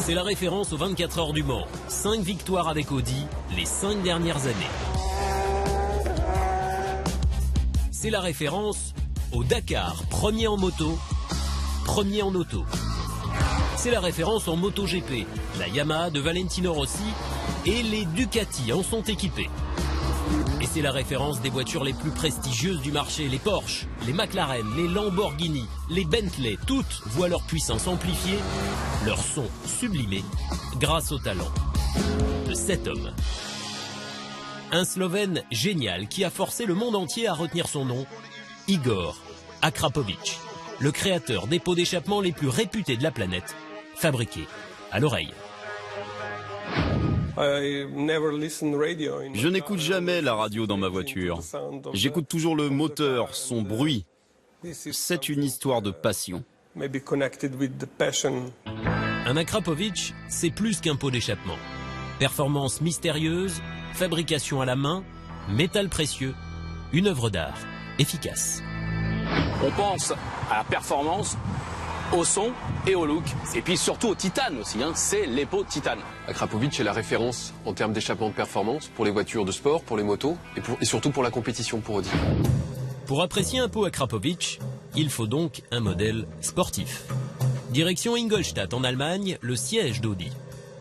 C'est la référence aux 24 heures du Mans. 5 victoires avec Audi les 5 dernières années. C'est la référence au Dakar, premier en moto, premier en auto. C'est la référence en MotoGP. La Yamaha de Valentino Rossi et les Ducati en sont équipés. Et c'est la référence des voitures les plus prestigieuses du marché, les Porsche, les McLaren, les Lamborghini, les Bentley, toutes voient leur puissance amplifiée, leur son sublimé, grâce au talent de cet homme. Un Slovène génial qui a forcé le monde entier à retenir son nom, Igor Akrapovic, le créateur des pots d'échappement les plus réputés de la planète, fabriqués à l'oreille. Je n'écoute jamais la radio dans ma voiture. J'écoute toujours le moteur, son bruit. C'est une histoire de passion. Un Akrapovic, c'est plus qu'un pot d'échappement. Performance mystérieuse, fabrication à la main, métal précieux, une œuvre d'art efficace. On pense à la performance, au son et au look. Et puis surtout au titane aussi, c'est les pots titane. Akrapovic est la référence en termes d'échappement de performance pour les voitures de sport, pour les motos et surtout pour la compétition pour Audi. Pour apprécier un pot Akrapovic, il faut donc un modèle sportif. Direction Ingolstadt en Allemagne, le siège d'Audi.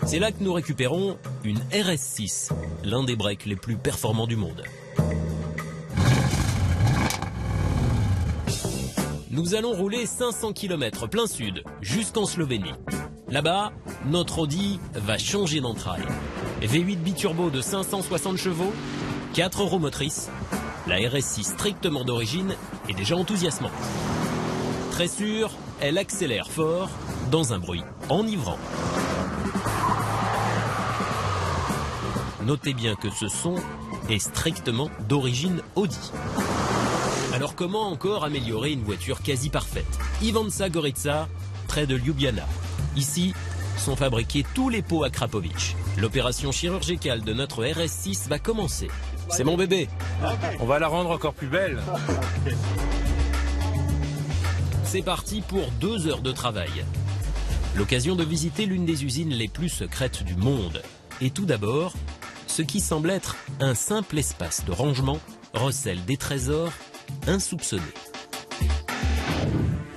C'est là que nous récupérons une RS6, l'un des breaks les plus performants du monde. Nous allons rouler 500 km plein sud, jusqu'en Slovénie. Là-bas, notre Audi va changer d'entraille. V8 biturbo de 560 chevaux, 4 roues motrices. La RS6 strictement d'origine est déjà enthousiasmante. Très sûre, elle accélère fort, dans un bruit enivrant. Notez bien que ce son est strictement d'origine Audi. Alors comment encore améliorer une voiture quasi parfaite? Ivanca Gorica, près de Ljubljana. Ici sont fabriqués tous les pots Akrapovic. L'opération chirurgicale de notre RS6 va commencer. C'est mon bébé. On va la rendre encore plus belle. C'est parti pour 2 heures de travail. L'occasion de visiter l'une des usines les plus secrètes du monde. Et tout d'abord, ce qui semble être un simple espace de rangement recèle des trésors insoupçonnés.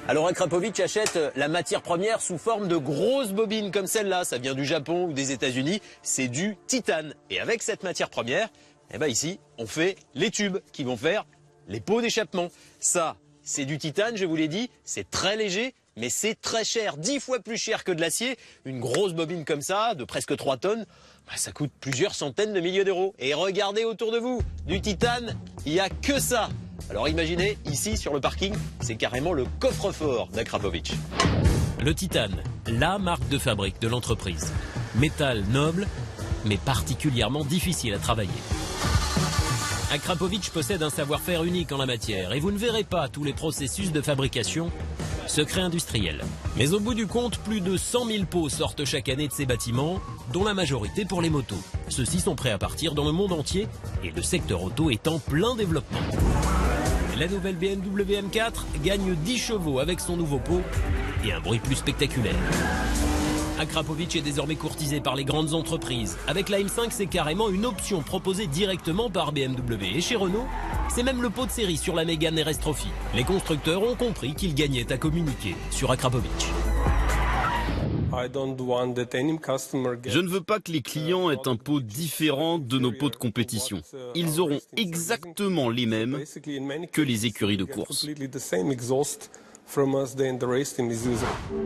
Alors Akrapovic achète la matière première sous forme de grosses bobines comme celle-là. Ça vient du Japon ou des États-Unis. C'est du titane. Et avec cette matière première, ici, on fait les tubes qui vont faire les pots d'échappement. Ça, c'est du titane, je vous l'ai dit. C'est très léger, mais c'est très cher. 10 fois plus cher que de l'acier. Une grosse bobine comme ça, de presque 3 tonnes, ça coûte plusieurs centaines de milliers d'euros. Et regardez autour de vous, du titane, il n'y a que ça. Alors imaginez, ici sur le parking, c'est carrément le coffre-fort d'Akrapovic. Le titane, la marque de fabrique de l'entreprise. Métal noble, mais particulièrement difficile à travailler. Akrapovic possède un savoir-faire unique en la matière et vous ne verrez pas tous les processus de fabrication, secret industriel. Mais au bout du compte, plus de 100 000 pots sortent chaque année de ces bâtiments, dont la majorité pour les motos. Ceux-ci sont prêts à partir dans le monde entier et le secteur auto est en plein développement. La nouvelle BMW M4 gagne 10 chevaux avec son nouveau pot et un bruit plus spectaculaire. Akrapovic est désormais courtisé par les grandes entreprises. Avec la M5, c'est carrément une option proposée directement par BMW. Et chez Renault, c'est même le pot de série sur la Mégane RS Trophy. Les constructeurs ont compris qu'ils gagnaient à communiquer sur Akrapovic. Je ne veux pas que les clients aient un pot différent de nos pots de compétition. Ils auront exactement les mêmes que les écuries de course.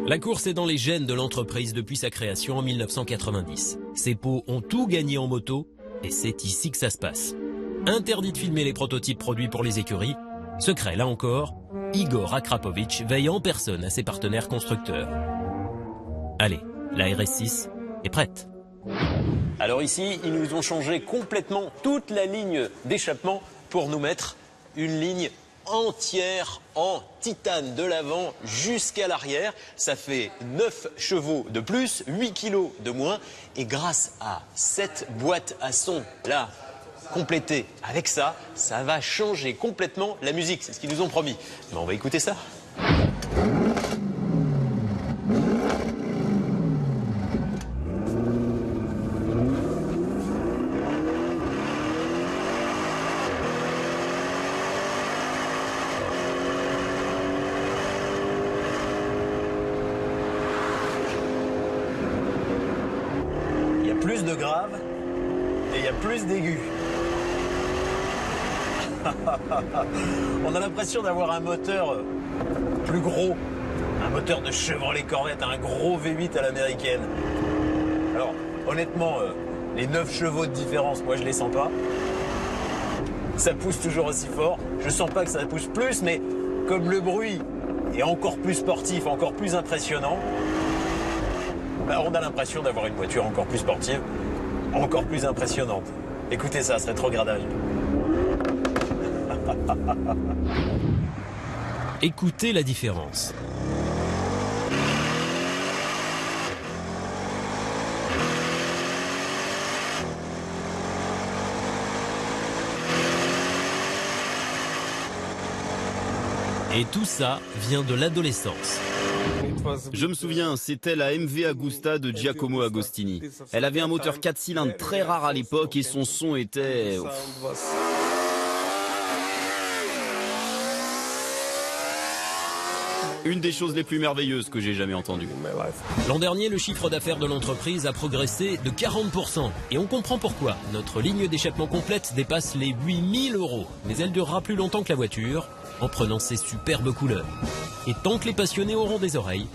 La course est dans les gènes de l'entreprise depuis sa création en 1990. Ces pots ont tout gagné en moto et c'est ici que ça se passe. Interdit de filmer les prototypes produits pour les écuries. Secret, là encore, Igor Akrapovic veille en personne à ses partenaires constructeurs. Allez, la RS6 est prête. Alors ici, ils nous ont changé complètement toute la ligne d'échappement pour nous mettre une ligne entière en titane de l'avant jusqu'à l'arrière. Ça fait 9 chevaux de plus, 8 kilos de moins. Et grâce à cette boîte à son là, complétée avec ça, ça va changer complètement la musique. C'est ce qu'ils nous ont promis. Mais on va écouter ça. plus de graves et il y a plus d'aigus. On a l'impression d'avoir un moteur plus gros, un moteur de Chevrolet Corvette, un gros V8 à l'américaine. Alors, honnêtement, les 9 chevaux de différence, moi je les sens pas. Ça pousse toujours aussi fort. Je sens pas que ça pousse plus, mais comme le bruit est encore plus sportif, encore plus impressionnant, bah, on a l'impression d'avoir une voiture encore plus sportive, encore plus impressionnante. Écoutez ça, ce rétrogradage. Écoutez la différence. Et tout ça vient de l'adolescence. Je me souviens, c'était la MV Agusta de Giacomo Agostini. Elle avait un moteur 4 cylindres très rare à l'époque et son son était... Une des choses les plus merveilleuses que j'ai jamais entendues. L'an dernier, le chiffre d'affaires de l'entreprise a progressé de 40%. Et on comprend pourquoi. Notre ligne d'échappement complète dépasse les 8 000 €. Mais elle durera plus longtemps que la voiture, en prenant ses superbes couleurs. Et tant que les passionnés auront des oreilles,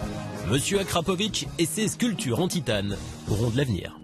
Monsieur Akrapovic et ses sculptures en titane auront de l'avenir.